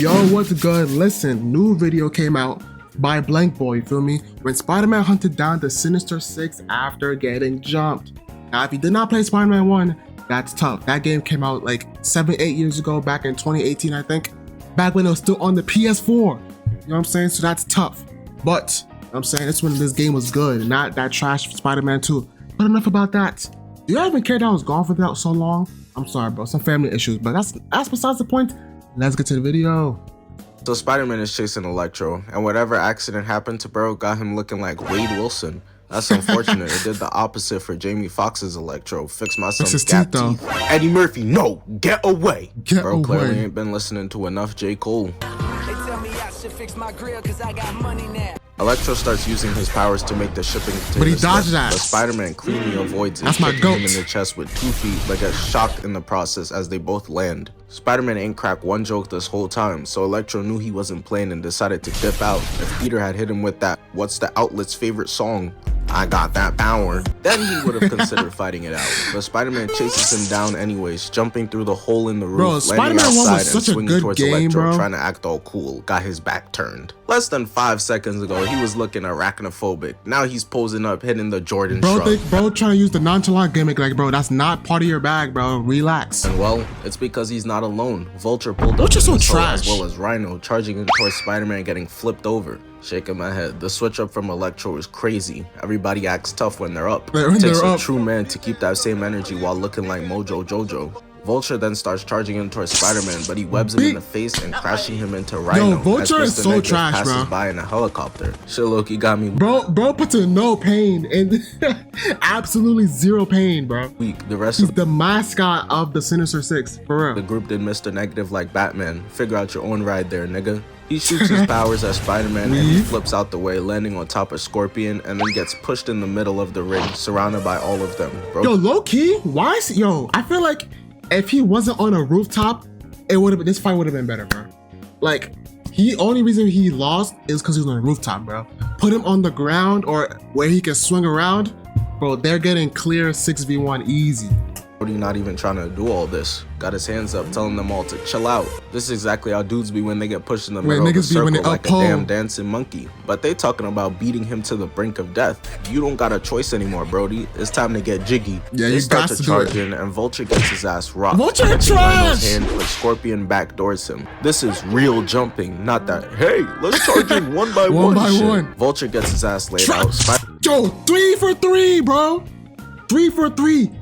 Yo, what's good? Listen, new video came out by BlankBoy, feel me? When Spider-Man hunted down the Sinister Six after getting jumped. Now, if you did not play Spider-Man 1, that's tough. That game came out like 7-8 years ago, back in 2018, I think. Back when it was still on the PS4. You know what I'm saying? So that's tough. But, you know what I'm saying, that's when this game was good, not that trash Spider-Man 2. But enough about that. Do you even care that I was gone for that so long? I'm sorry, bro. Some family issues, but that's besides the point. Let's get to the video. So Spider-Man is chasing Electro, and whatever accident happened to bro got him looking like Wade Wilson. That's unfortunate. It did the opposite for Jamie Foxx's Electro. Fix my son's gap teeth. Eddie Murphy, no, get away. Bro clearly ain't been listening to enough J. Cole. They tell me I should fix my grill cause I got money now. Electro starts using his powers to make the shipping container, but he dodges that. But Spider-Man cleanly avoids it, that's my goat. Him in the chest with 2 feet, but gets shocked in the process as they both land. Spider-Man ain't cracked one joke this whole time, so Electro knew he wasn't playing and decided to dip out. If Peter had hit him with that, what's the outlet's favorite song? I got that power. Then he would have considered fighting it out. But Spider-Man chases him down anyways, jumping through the hole in the roof, landing outside and swinging towards Electro, trying to act all cool. Got his back turned. Less than 5 seconds ago, he was looking arachnophobic. Now he's posing up, hitting the Jordan shrug. Bro trying to use the nonchalant gimmick, like, bro, that's not part of your bag, bro. Relax. And well, it's because he's not alone. Vulture pulled up so trash. As well as Rhino, charging in towards Spider-Man, getting flipped over. Shaking my head. The switch up from Electro is crazy. Everybody acts tough when they're up. It takes a true man to keep that same energy while looking like Mojo Jojo. Vulture then starts charging in towards Spider-Man, but he webs him in the face and crashing him into Rhino. Yo, Vulture is so trash, passes bro. by in a helicopter. Shit, Loki got me. Bro puts in no pain and absolutely zero pain, bro. Weak. The rest He's of the mascot of the Sinister Six, for real. The group did Mr. Negative like Batman. Figure out your own ride there, nigga. He shoots his powers at Spider-Man and he flips out the way, landing on top of Scorpion, and then gets pushed in the middle of the ring, surrounded by all of them. Bro. Yo, low-key, why is I feel like if he wasn't on a rooftop, it would have been, this fight would have been better, bro. Like, only reason he lost is because he was on a rooftop, bro. Put him on the ground or where he can swing around, bro, they're getting clear 6v1 easy. Brody not even trying to do all this. Got his hands up, telling them all to chill out. This is exactly how dudes be when they get pushed in the middle of the circle like a damn dancing monkey. But they talking about beating him to the brink of death. You don't got a choice anymore, Brody. It's time to get jiggy. Yeah, they start to charge in, and Vulture gets his ass rocked. Vulture trash! Hand, but Scorpion backdoors him. This is real jumping, not that, hey, let's charge in one by one. Vulture gets his ass laid out. Yo, 3 for 3, bro. 3 for 3.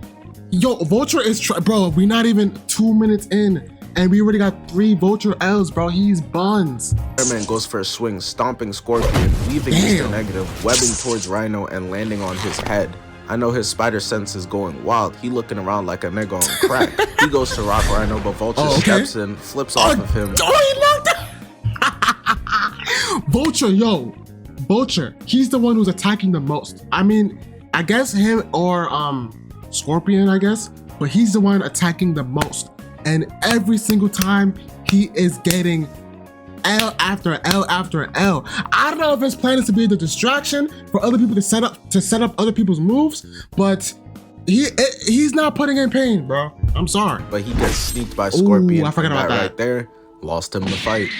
Yo, Vulture is bro, we're not even 2 minutes in and we already got 3 Vulture L's, bro. He's buns. Spider-Man goes for a swing, stomping Scorpion, leaving Mr. Negative, webbing towards Rhino and landing on his head. I know his spider sense is going wild. He looking around like a nigga on crack. He goes to rock Rhino, but Vulture steps in, flips off of him. Vulture, yo. Vulture, he's the one who's attacking the most. I mean, I guess him or Scorpion, I guess, but he's the one attacking the most. And every single time he is getting L after L after L. I don't know if his plan is to be the distraction for other people to set up other people's moves, but he's not putting in pain, bro. I'm sorry. But he gets sneaked by Scorpion. I forgot about that right there. Lost him the fight.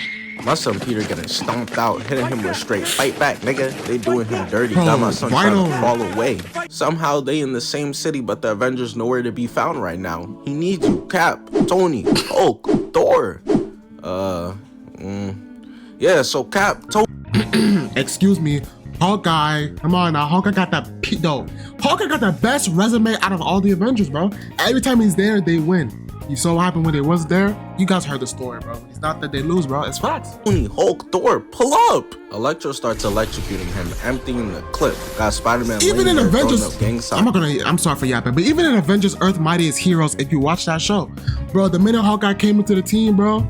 My son Peter getting stomped out, hitting him with straight fight back, nigga. They doing him dirty. Bro, got my son trying to crawl away. Somehow they in the same city, but the Avengers nowhere to be found right now. He needs you, Cap, Tony, Hulk, Thor. Yeah, so Cap, Tony. Excuse me, Hawkeye. Come on now, Hawkeye got that Hawkeye got the best resume out of all the Avengers, bro. Every time he's there, they win. You saw what happened when they was there? You guys heard the story, bro. It's not that they lose, bro. It's facts. Tony, Hulk, Thor, pull up! Electro starts electrocuting him, emptying the clip. Got Spider-Man even in Avengers, I'm sorry for yapping, but even in Avengers Earth Mightiest Heroes, if you watch that show, bro, the minute Hawkeye came into the team, bro,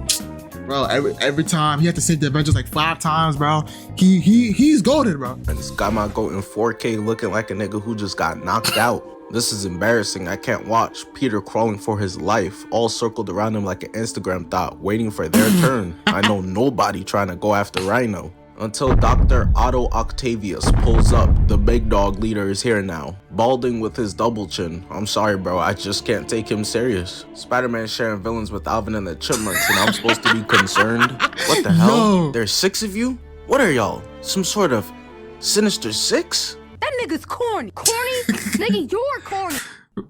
every time he had to save the Avengers like 5 times, bro. He's goated, bro. And it's got my goat in 4K looking like a nigga who just got knocked out. This is embarrassing. I can't watch. Peter crawling for his life, all circled around him like an Instagram thought, waiting for their turn. I know nobody trying to go after Rhino. until Dr. Otto Octavius pulls up. The big dog leader is here now, balding with his double chin. I'm sorry, bro, I just can't take him serious. Spider-Man sharing villains with Alvin and the Chipmunks, and I'm supposed to be concerned? What the hell? Yo. There's 6 of you? What are y'all? Some sort of Sinister Six? That nigga's corny. Corny? Nigga, you're corny.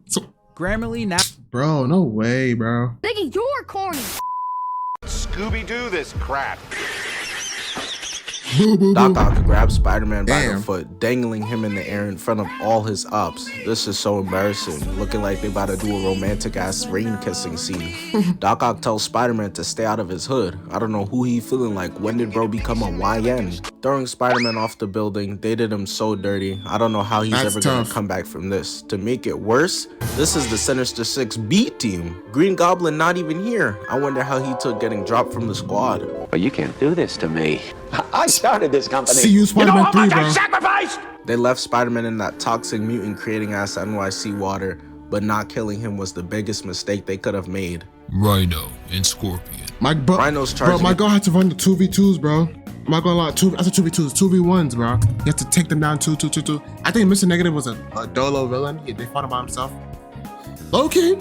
So, Grammarly now. bro, no way, bro. Nigga, you're corny. Scooby-Doo this crap. Boo, boo, Doc boo. Ock grabs Spider-Man by the Damn. foot, dangling him in the air in front of all his ops. This is so embarrassing, looking like they about to do a romantic-ass rain-kissing scene. Doc Ock tells Spider-Man to stay out of his hood. I don't know who he feeling like. When did bro become a YN? Throwing Spider-Man off the building, they did him so dirty. I don't know how he's That's ever gonna tough. come back from this. To make it worse, this is the Sinister Six B team. Green Goblin not even here. I wonder how he took getting dropped from the squad. But you can't do this to me. I started this company. See you, Spider-Man 3, bro. Sacrificed! They left Spider-Man in that toxic mutant creating ass NYC water, but not killing him was the biggest mistake they could have made. Rhino and Scorpion. Rhino's Bro, charging. my girl had to run the 2v2s, bro. I'm not gonna lie, I said 2v2s, 2v1s, bro. You have to take them down 2. I think Mr. Negative was a dolo villain. They fought him by himself. Okay.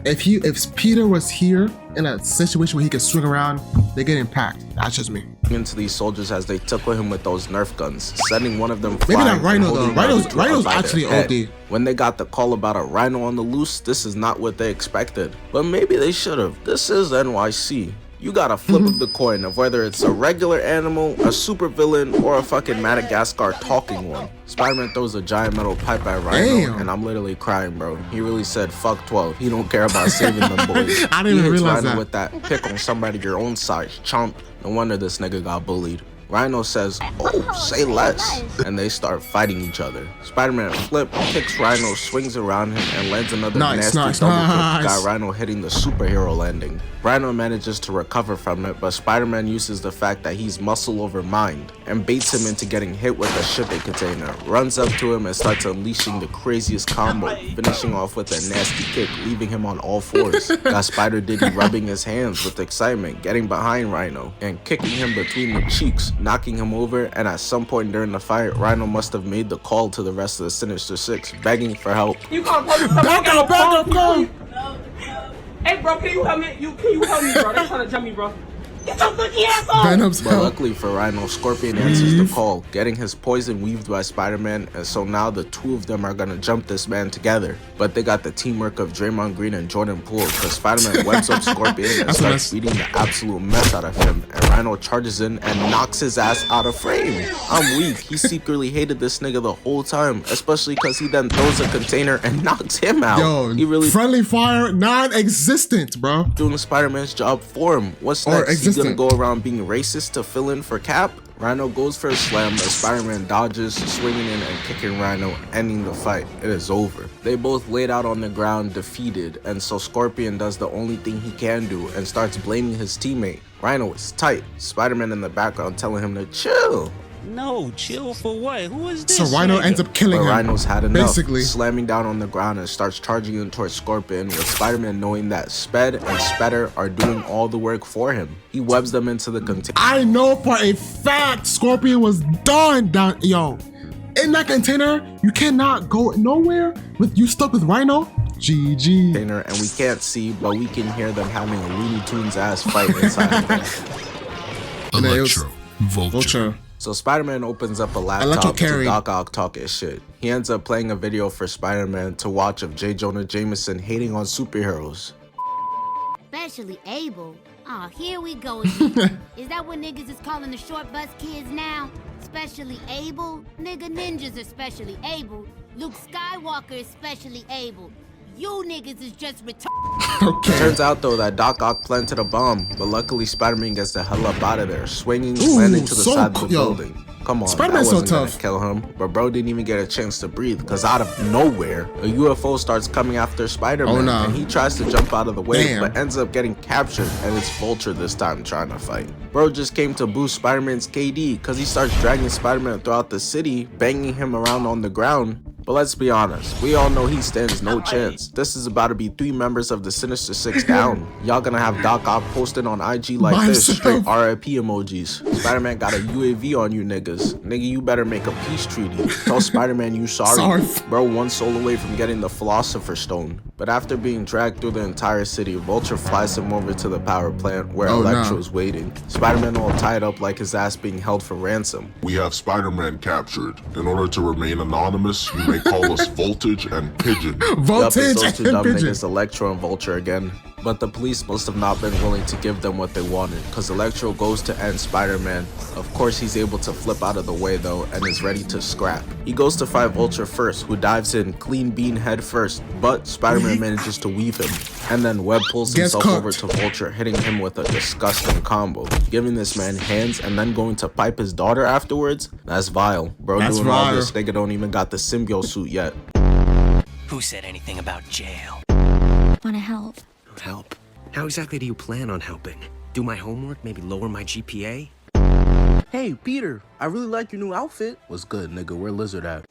If Peter was here in a situation where he could swing around, they get impacted. That's just me. Into these soldiers as they tickle him with those Nerf guns, sending one of them Maybe flying. not Rhino, and holding though. Rhino's- the other two Rhino's up by their actually head. OD. When they got the call about a Rhino on the loose, this is not what they expected. But maybe they should have. This is NYC. You got a flip of the coin of whether it's a regular animal, a super villain, or a fucking Madagascar talking one. Spider-Man throws a giant metal pipe at Rhino, Damn. and I'm literally crying, bro. He really said, fuck 12. He don't care about saving them boys. I didn't He even hits realize Rhino that. with that pick on somebody your own size, chomp. No wonder this nigga got bullied. Rhino says, oh, say less, and they start fighting each other. Spider-Man flip, kicks Rhino, swings around him, and lands another Nice, nasty nice, double kick. nice. Got Rhino hitting the superhero landing. Rhino manages to recover from it, but Spider-Man uses the fact that he's muscle over mind and baits him into getting hit with a shipping container, runs up to him and starts unleashing the craziest combo, finishing off with a nasty kick, leaving him on all fours. Got Spider Diddy rubbing his hands with excitement, getting behind Rhino and kicking him between the cheeks, knocking him over, and at some point during the fight, Rhino must have made the call to the rest of the Sinister Six, begging for help. You call the police? Back up, go! Hey, bro, can you help me? Can you help me, bro? They trying to jump me, bro. Get your freaky ass off! Venom's But help. luckily for Rhino, Scorpion answers the call, getting his poison weaved by Spider-Man, and so now the two of them are gonna jump this man together. But they got the teamwork of Draymond Green and Jordan Poole, because Spider-Man webs up Scorpion and That's starts nice. beating the absolute mess out of him, and Rhino charges in and knocks his ass out of frame. I'm weak. He secretly hated this nigga the whole time, especially because he then throws a container and knocks him out. Yo, he really friendly fire, non-existent, bro. doing Spider-Man's job for him. What's Or next? He's gonna existent. go around being racist to fill in for Cap? Rhino goes for a slam, but Spider-Man dodges, swinging in and kicking Rhino, ending the fight. It is over. They both laid out on the ground defeated, and so Scorpion does the only thing he can do and starts blaming his teammate. Rhino is tight. Spider-Man in the background telling him to chill. No, chill for what? Who is this? So Rhino nigga? ends up killing But him. Rhino's had enough, Basically. slamming down on the ground and starts charging in towards Scorpion, with Spider-Man knowing that Sped and Spedder are doing all the work for him. He webs them into the container. I know for a fact Scorpion was done down. Yo, in that container, you cannot go nowhere with you stuck with Rhino. GG. And we can't see, but we can hear them having a Looney Tunes ass fight inside. And then it was- Electro. Vulture. Vulture. So Spider-Man opens up a Electro laptop to carry. Doc Ock talk his shit. He ends up playing a video for Spider-Man to watch of J. Jonah Jameson hating on superheroes. Especially able. Oh, here we go again. Is that what niggas is calling the short bus kids now? Specially able? Nigga, ninjas are specially able. Luke Skywalker is specially able. You niggas is just retarded. Okay. Turns out though that Doc Ock planted a bomb, but luckily Spider-Man gets the hell up out of there, swinging, Ooh, landing to the so side of the yo. building. Come on, Spider-Man's that so wasn't gonna tough. kill him, but bro didn't even get a chance to breathe because out of nowhere, a UFO starts coming after Spider-Man, Oh, nah. and he tries to jump out of the way, Damn. but ends up getting captured, and it's Vulture this time trying to fight. Bro just came to boost Spider-Man's KD because he starts dragging Spider-Man throughout the city, banging him around on the ground. But let's be honest, we all know he stands no chance. This is about to be 3 members of the Sinister Six down. Y'all gonna have Doc Ock posted on IG like By this, himself. straight RIP emojis. Spider-Man got a UAV on you niggas. Nigga, you better make a peace treaty. Tell Spider-Man you sorry. Bro, 1 soul away from getting the Philosopher's Stone. But after being dragged through the entire city, Vulture flies him over to the power plant where Electro's waiting. Spider-Man all tied up like his ass being held for ransom. We have Spider-Man captured. In order to remain anonymous, you may call us Voltage and Pigeon. Voltage those 2 dumb niggas, Electro and Vulture again. But the police must have not been willing to give them what they wanted, cause Electro goes to end Spider-Man. Of course he's able to flip out of the way though, and is ready to scrap. He goes to fight Vulture first, who dives in clean bean head first, but Spider-Man manages to weave him. And then Web pulls himself over to Vulture, hitting him with a disgusting combo. Giving this man hands and then going to pipe his daughter afterwards? That's vile. Bro, doing all this, nigga don't even got the symbiote suit yet. Who said anything about jail? Wanna help? Help? How exactly do you plan on helping? Do my homework, maybe lower my GPA? Hey, Peter, I really like your new outfit. What's good, nigga? Where Lizard at?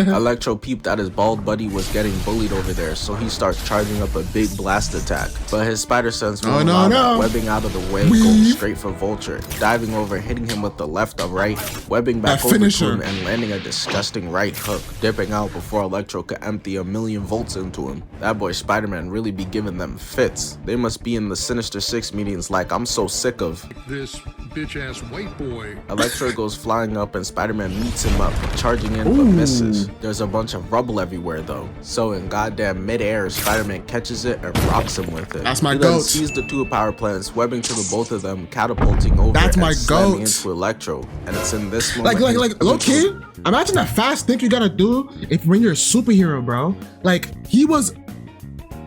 Electro peeped that his bald buddy was getting bullied over there, so he starts charging up a big blast attack. But his spider sense won't allow that, webbing out of the way, going straight for Vulture, diving over, hitting him with the left or right, webbing back over to him and landing a disgusting right hook, dipping out before Electro could empty 1,000,000 volts into him. That boy Spider-Man really be giving them fits. They must be in the Sinister Six meetings like, I'm so sick of this bitch-ass white boy. Electro goes flying up and Spider-Man meets him up, charging in but misses. There's a bunch of rubble everywhere though, so in goddamn mid-air, Spider-Man catches it and rocks him with it. That's my he goat. Then sees the 2 power plants, webbing to the both of them, catapulting over and slamming into Electro. And it's in this moment like low key, imagine the fast thing you gotta do when you're a superhero, bro. Like he was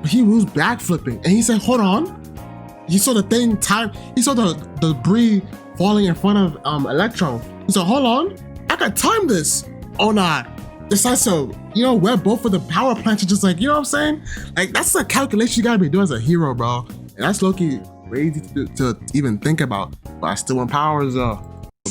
backflipping and he said, hold on. He saw the thing he saw the debris falling in front of Electro. He said, hold on, I can time this. Oh nah. Decides to, web both of the power plants are just like, you know what I'm saying? Like that's a calculation you gotta be doing as a hero, bro. And that's low-key crazy to even think about. But I still want powers though.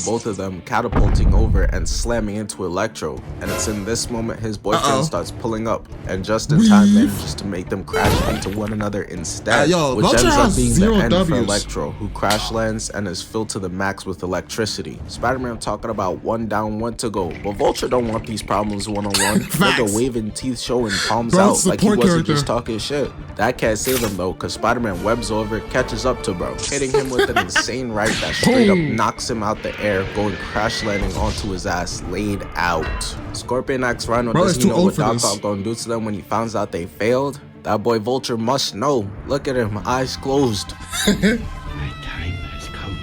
Both of them catapulting over and slamming into Electro, and it's in this moment his boyfriend starts pulling up and just in time manages to make them crash into one another instead, which ends up being the end for Electro, who crash lands and is filled to the max with electricity. Spider-Man talking about 1 down, 1 to go, but Vulture don't want these problems one-on-one. Nigga waving, teeth showing, palms out like he wasn't just talking shit. That can't save him though, cause Spider-Man webs over, catches up to bro, hitting him with an insane right that straight up knocks him out the air, going crash landing onto his ass, laid out. Scorpion asks Rhino, does he know what Doc Ock gonna do to them when he finds out they failed? That boy Vulture must know. Look at him, eyes closed. My time has come.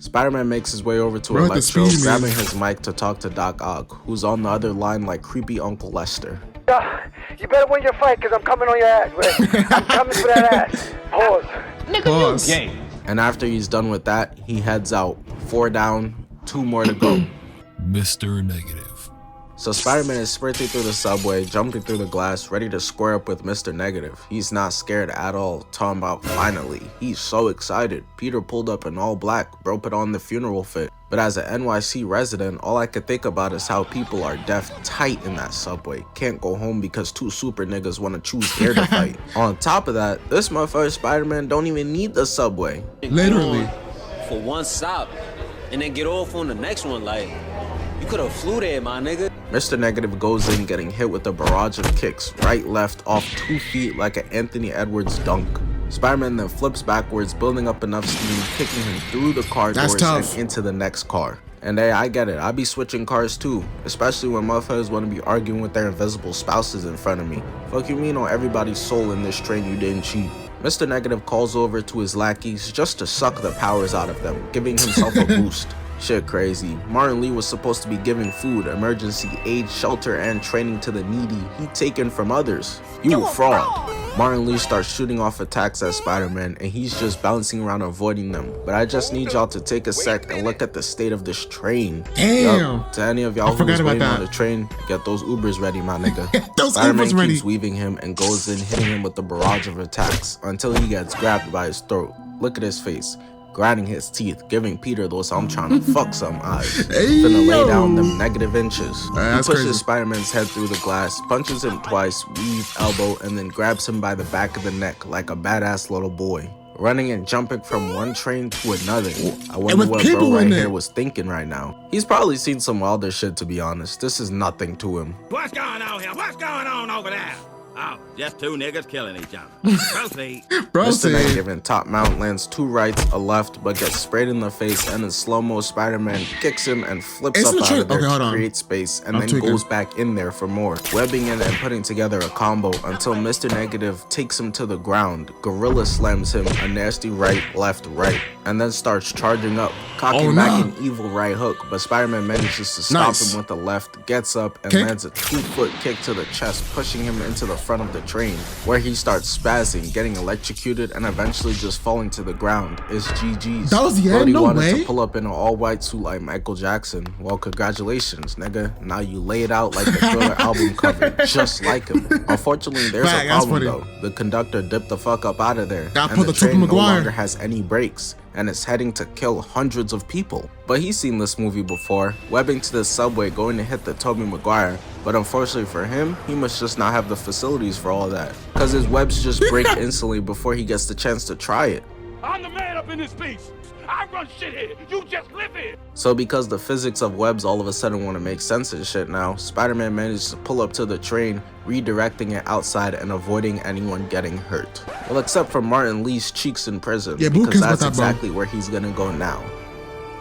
Spider-Man makes his way over to Electro, grabbing his mic to talk to Doc Ock, who's on the other line like creepy Uncle Lester. You better win your fight, cause I'm coming on your ass, right? I'm coming for that ass. Pause. Nigga, Yay. And after he's done with that, he heads out. 4 down, 2 more to go. Mr. Negative. So Spider-Man is sprinting through the subway, jumping through the glass, ready to square up with Mr. Negative. He's not scared at all, talking about finally. He's so excited. Peter pulled up in all black, bro put on the funeral fit. But as an NYC resident, all I could think about is how people are deaf tight in that subway. Can't go home because 2 super niggas want to choose here to fight. On top of that, this motherfucker Spider-Man don't even need the subway. Literally. For 1 stop, and then get off on the next one, like, you could have flew there, my nigga. Mr. Negative goes in getting hit with a barrage of kicks, right, left, off 2 feet like an Anthony Edwards dunk. Spider-Man then flips backwards, building up enough steam, kicking him through the car doors and into the next car. And hey, I get it, I be switching cars too, especially when motherfuckers want to be arguing with their invisible spouses in front of me. Fuck you mean on everybody's soul in this train you didn't cheat. Mr. Negative calls over to his lackeys just to suck the powers out of them, giving himself a boost. Shit crazy. Martin Lee was supposed to be giving food, emergency aid, shelter, and training to the needy he taken from others. You a fraud. Martin Lee starts shooting off attacks at Spider-Man and he's just bouncing around avoiding them. But I just need y'all to take a sec and look at the state of this train. Damn. To any of y'all who's waiting on the train, get those Ubers ready, my nigga. Spider-Man keeps weaving him and goes in hitting him with a barrage of attacks until he gets grabbed by his throat. Look at his face. grinding his teeth, giving Peter those I'm trying to fuck some eyes. Hey, Finna lay yo. down them negative inches. He That's pushes crazy. Spider-Man's head through the glass, punches him twice, weave, elbow, and then grabs him by the back of the neck like a badass little boy. Running and jumping from one train to another. I wonder with what people bro right in here it. was thinking right now. He's probably seen some wilder shit, to be honest. This is nothing to him. What's going on here? What's going on over there? Oh, just two niggas killing each other. Proceed. Mr. Negative in top mount lands 2 rights, a left, but gets sprayed in the face, and in slow-mo Spider-Man kicks him and flips up out of there to create space, and then goes back in there for more, webbing in and putting together a combo until Mr. Negative takes him to the ground, Gorilla slams him a nasty right, left, right, and then starts charging up, cocking back an evil right hook, but Spider-Man manages to stop him with the left, gets up, and lands a 2-foot kick to the chest, pushing him into the front of the train, where he starts spazzing, getting electrocuted, and eventually just falling to the ground. It's GG's. That was the end? Brody No wanted way. to pull up in an all-white suit like Michael Jackson. Well, congratulations, nigga. Now you lay it out like the Thriller album cover, just like him. Unfortunately, there's a problem though. The conductor dipped the fuck up out of there, and the train no longer has any brakes, and it's heading to kill hundreds of people. But he's seen this movie before, webbing to the subway going to hit the Tobey Maguire, but unfortunately for him, he must just not have the facilities for all that, cause his webs just break instantly before he gets the chance to try it. I'm the man up in this piece. I run shit here. You just live here. So because the physics of webs all of a sudden want to make sense and shit now, Spider-Man manages to pull up to the train, redirecting it outside and avoiding anyone getting hurt. Well, except for Martin Lee's cheeks in prison, because that's exactly where he's gonna go now.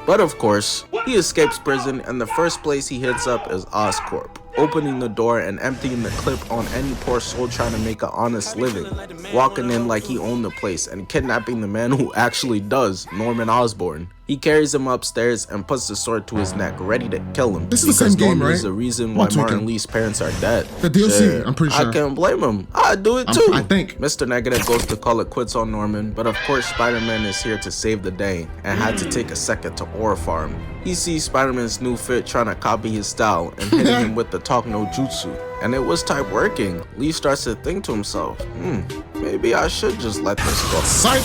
But of course, he escapes prison, and the first place he hits up is Oscorp, opening the door and emptying the clip on any poor soul trying to make an honest living, walking in like he owned the place and kidnapping the man who actually does, Norman Osborn. He carries him upstairs and puts the sword to his neck, ready to kill him. This is the same game, right? Is the reason why Martin Lee's parents are dead. The DLC, I'm pretty sure. I can't blame him. I'd do it too. I think. Mr. Negative goes to call it quits on Norman, but of course Spider-Man is here to save the day and had to take a second to aura farm. He sees Spider-Man's new fit trying to copy his style and hitting him with the talk no jutsu. And it was type working. Lee starts to think to himself, maybe I should just let this go. Psych!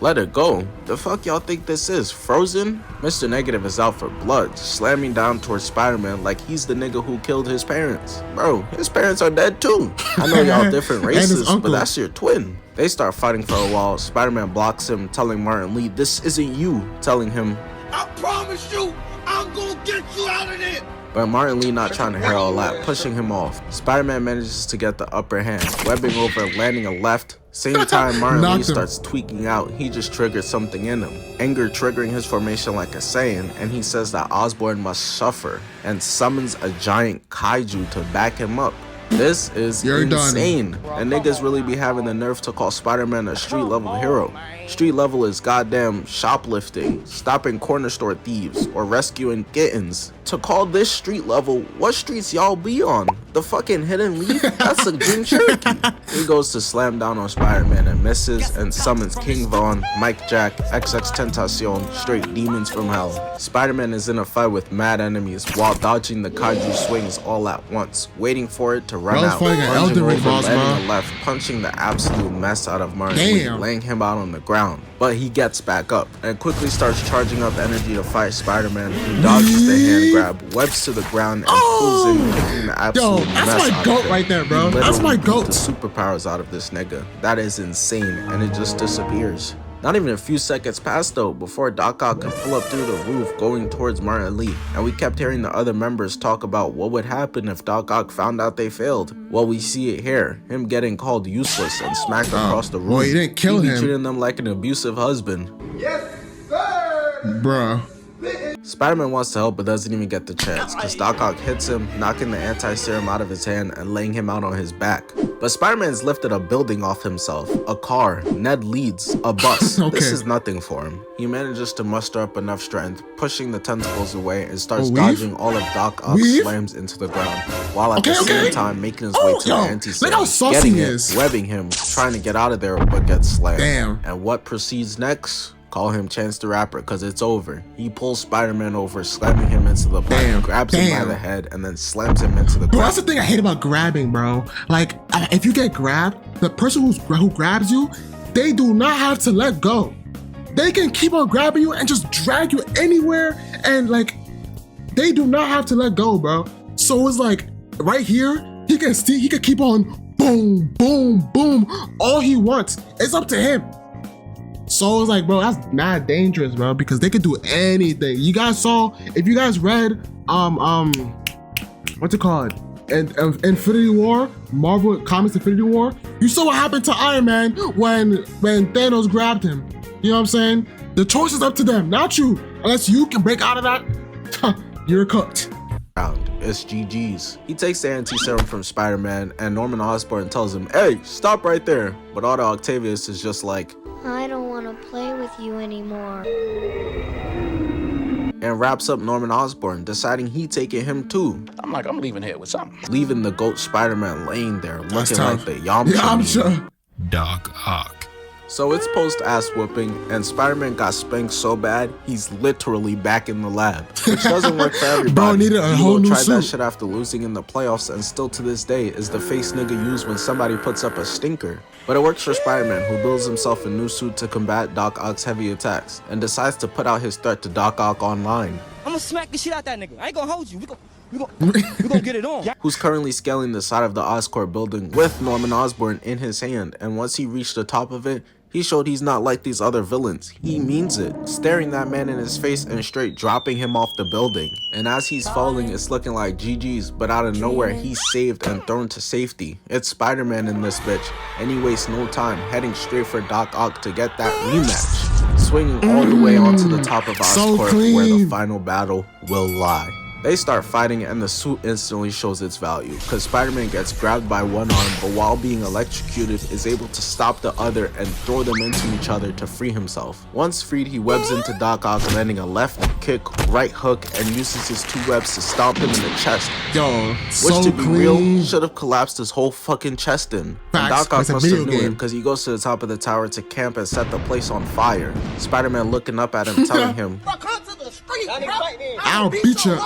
Let it go. The fuck y'all think this is? Frozen? Mr. Negative is out for blood, slamming down towards Spider-Man like he's the nigga who killed his parents. Bro, his parents are dead too. I know y'all different races, but that's your twin. They start fighting for a while. Spider-Man blocks him, telling Martin Lee, this isn't you, telling him, I promise you, I'm gonna get you out of there. But Martin Lee not trying to hear all that, pushing him off. Spider-Man manages to get the upper hand, webbing over, landing a left. Same time Martin Lee starts tweaking out, he just triggers something in him. Anger triggering his formation like a Saiyan, and he says that Osborn must suffer, and summons a giant kaiju to back him up. This is insane. And niggas really be having the nerve to call Spider-Man a street level hero. Street level is goddamn shoplifting, stopping corner store thieves, or rescuing kittens. To call this street level, what streets y'all be on? The fucking Hidden Leaf? That's a Green Cherokee. He goes to slam down on Spider-Man and misses, and summons King Von, Mike Jack, XX Tentacion, straight demons from hell. Spider-Man is in a fight with mad enemies while dodging the kaiju swings all at once, waiting for it to run out, plunging over, landing a left, punching the absolute mess out of Martin Lee, laying him out on the ground. But he gets back up and quickly starts charging up energy to fight Spider-Man, who dodges the hand grab, webs to the ground, and pulls in, kicking the absolute mess out of him. That's my goat right there, bro. That's my goat. The superpowers out of this nigga. That is insane, and it just disappears. Not even a few seconds passed though before Doc Ock could pull up through the roof going towards Martin Lee, and we kept hearing the other members talk about what would happen if Doc Ock found out they failed. Well, we see it here, him getting called useless and smacked across the room. Well, he didn't kill him. Treating them like an abusive husband. Yes, sir! Bruh. Spider-Man wants to help but doesn't even get the chance, because Doc Ock hits him, knocking the anti-serum out of his hand and laying him out on his back. But Spider-Man's lifted a building off himself, a car, Ned leads, a bus. This is nothing for him. He manages to muster up enough strength, pushing the tentacles away, and starts dodging all of Doc Ock's slams into the ground, while at the same time making his way to the anti-serum, getting it, webbing him, trying to get out of there but gets slammed. And what proceeds next? Call him Chance the Rapper, cause it's over. He pulls Spider-Man over, slamming him into the pipe, grabs him by the head, and then slams him into the ground. Bro, that's the thing I hate about grabbing, bro. Like, if you get grabbed, the person who grabs you, they do not have to let go. they can keep on grabbing you and just drag you anywhere, and like they do not have to let go, bro. So it's like right here, he can keep on boom, boom, boom, all he wants. It's up to him. So it's like, bro, that's not dangerous, bro, because they could do anything. You guys saw, if you guys read what's it called? Infinity War, Marvel Comics Infinity War, you saw what happened to Iron Man when Thanos grabbed him. You know what I'm saying? The choice is up to them, not you. Unless you can break out of that, you're cooked. It's GG's. He takes the anti-serum from Spider-Man, and Norman Osborn tells him, hey, stop right there. But Otto Octavius is just like, I don't want to play with you anymore. And wraps up Norman Osborn, deciding he taking him too. I'm leaving here with something. Leaving the GOAT Spider-Man laying there looking like the Yamcha. Doc Ock. So it's post-ass whooping, and Spider-Man got spanked so bad, he's literally back in the lab. Which doesn't work for everybody. Bro, needed a whole new tried suit. that shit after losing in the playoffs, and still to this day is the face nigga used when somebody puts up a stinker. But it works for Spider-Man, who builds himself a new suit to combat Doc Ock's heavy attacks, and decides to put out his threat to Doc Ock online. I'm gonna smack the shit out that nigga. I ain't gonna hold you. We gonna get it on. Who's currently scaling the side of the Oscorp building with Norman Osborn in his hand, and once he reached the top of it, he showed he's not like these other villains. He means it, staring that man in his face and straight dropping him off the building. And as he's falling, it's looking like GG's, but out of nowhere, he's saved and thrown to safety. It's Spider-Man in this bitch, and he wastes no time, heading straight for Doc Ock to get that rematch. Swinging all the way onto the top of Oscorp, where the final battle will lie. They start fighting, and the suit instantly shows its value, because Spider-Man gets grabbed by one arm, but while being electrocuted is able to stop the other and throw them into each other to free himself. Once freed, he webs into Doc Ock, landing a left kick, right hook, and uses his two webs to stomp him in the chest. Yo, which to be real, should have collapsed his whole fucking chest in. And Doc Ock must have knew it, because he goes to the top of the tower to camp and set the place on fire. Spider-Man looking up at him, telling him, I'll beat you.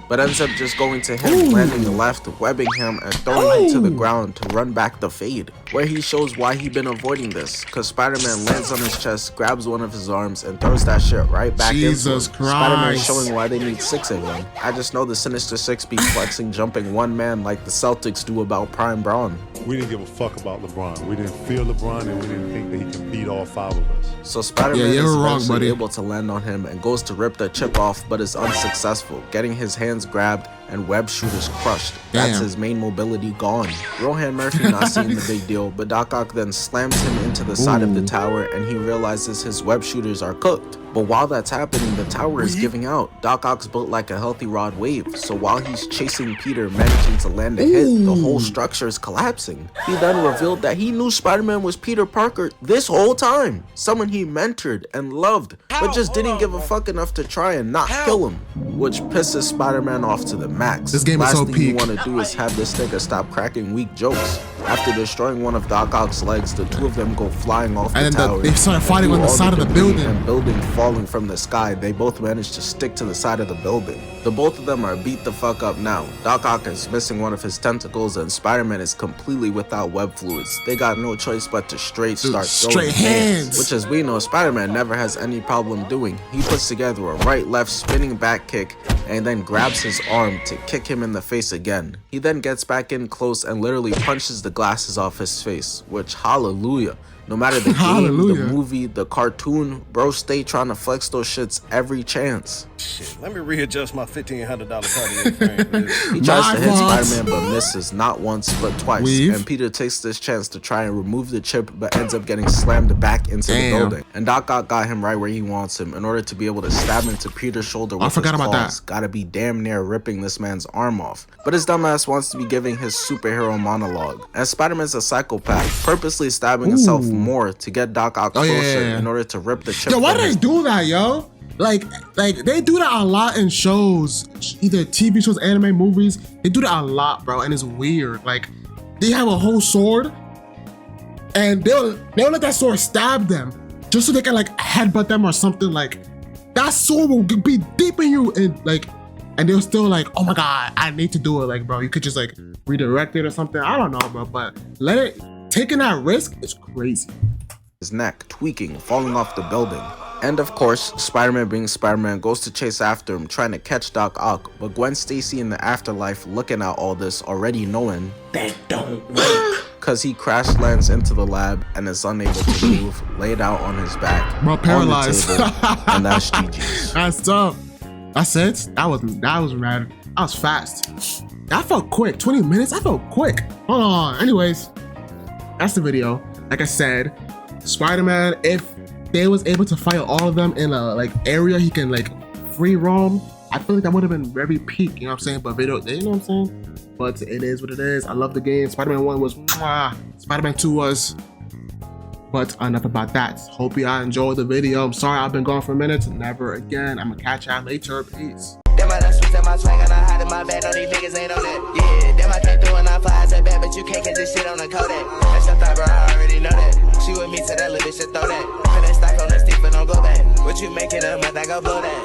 But ends up just going to him, landing the left, webbing him, and throwing him to the ground to run back the fade, where he shows why he'd been avoiding this, because Spider-Man lands on his chest, grabs one of his arms, and throws that shit right back into him. Spider-Man showing why they need 6 of them. I just know the Sinister Six be flexing, jumping one man like the Celtics do about Prime Braun. We didn't give a fuck about LeBron. We didn't fear LeBron, and we didn't think that he can beat all 5 of us. So Spider-Man is eventually able to land on him and goes to rip the chip off, but is unsuccessful, getting his hands grabbed and web shooters crushed. That's his main mobility gone. Rohan Murphy not seeing the big deal, but Doc Ock then slams him into the side of the tower, and he realizes his web shooters are cooked. But while that's happening, the tower is giving out. Doc Ock's built like a healthy rod wave, so while he's chasing Peter, managing to land a hit, the whole structure is collapsing. He then revealed that he knew Spider-Man was Peter Parker this whole time, someone he mentored and loved, but just didn't give a fuck enough to try and not kill him, which pisses Spider-Man off to the max. This game is Last so thing peak. you want to do is have this nigga stop cracking weak jokes. After destroying one of Doc Ock's legs, the two of them go flying off the tower. They started fighting on the side of the building. And building falling from the sky, they both managed to stick to the side of the building. The both of them are beat the fuck up now. Doc Ock is missing one of his tentacles, and Spider-Man is completely without web fluids. They got no choice but to start throwing hands, which, as we know, Spider-Man never has any problem doing. He puts together a right-left spinning back kick and then grabs his arm to kick him in the face again. He then gets back in close and literally punches the glasses off his face, which, hallelujah. No matter the game, the movie, the cartoon, bro stay trying to flex those shits every chance. Shit, let me readjust my $1,500 cardiac frame. He tries to hit Spider-Man but misses, not once but twice. And Peter takes this chance to try and remove the chip but ends up getting slammed back into the building. And Doc Ock got him right where he wants him in order to be able to stab into Peter's shoulder with his claws. Gotta be damn near ripping this man's arm off. But his dumbass wants to be giving his superhero monologue. And Spider-Man's a psychopath, purposely stabbing himself more to get Doc Ock closer in order to rip the chip. Yo, why do they do that, yo? Like they do that a lot in shows, either TV shows, anime, movies. They do that a lot, bro, and it's weird. Like they have a whole sword, and they'll let that sword stab them, just so they can like headbutt them or something. Like that sword will be deep in you, and they're still like, oh my god, I need to do it. Like, bro, you could just like redirect it or something. I don't know, bro, but taking that risk is crazy. his neck, tweaking, falling off the building. And of course, Spider-Man being Spider-Man goes to chase after him, trying to catch Doc Ock, but Gwen Stacy in the afterlife looking at all this, already knowing that don't work, cause he crash lands into the lab and is unable to move, laid out on his back, bro, paralyzed. on the table, and that's GG's. That's tough. That's it. That was rad. That was fast. That felt quick. 20 minutes. I felt quick. Hold on. Anyways, that's the video. Like I said, Spider-Man, if they was able to fight all of them in a like area he can like free roam, I feel like that would have been very peak, you know what I'm saying? But you know what I'm saying? But it is what it is. I love the game. Spider-Man 1 was mwah. Spider-Man 2 was. But enough about that. Hope y'all enjoyed the video. I'm sorry I've been gone for a minute. Never again. I'm gonna catch y'all later. Peace. Damn, I done switched up my swag and I hide in my bed. No, these niggas ain't on that. Yeah, damn, I came through and I fly as a bad, but you can't catch this shit on the Kodak. That's your thought, bro. I already know that. She with me to that little bitch, should throw that. Put that stock on the stick, but don't go back. What you making a month, I go blow that.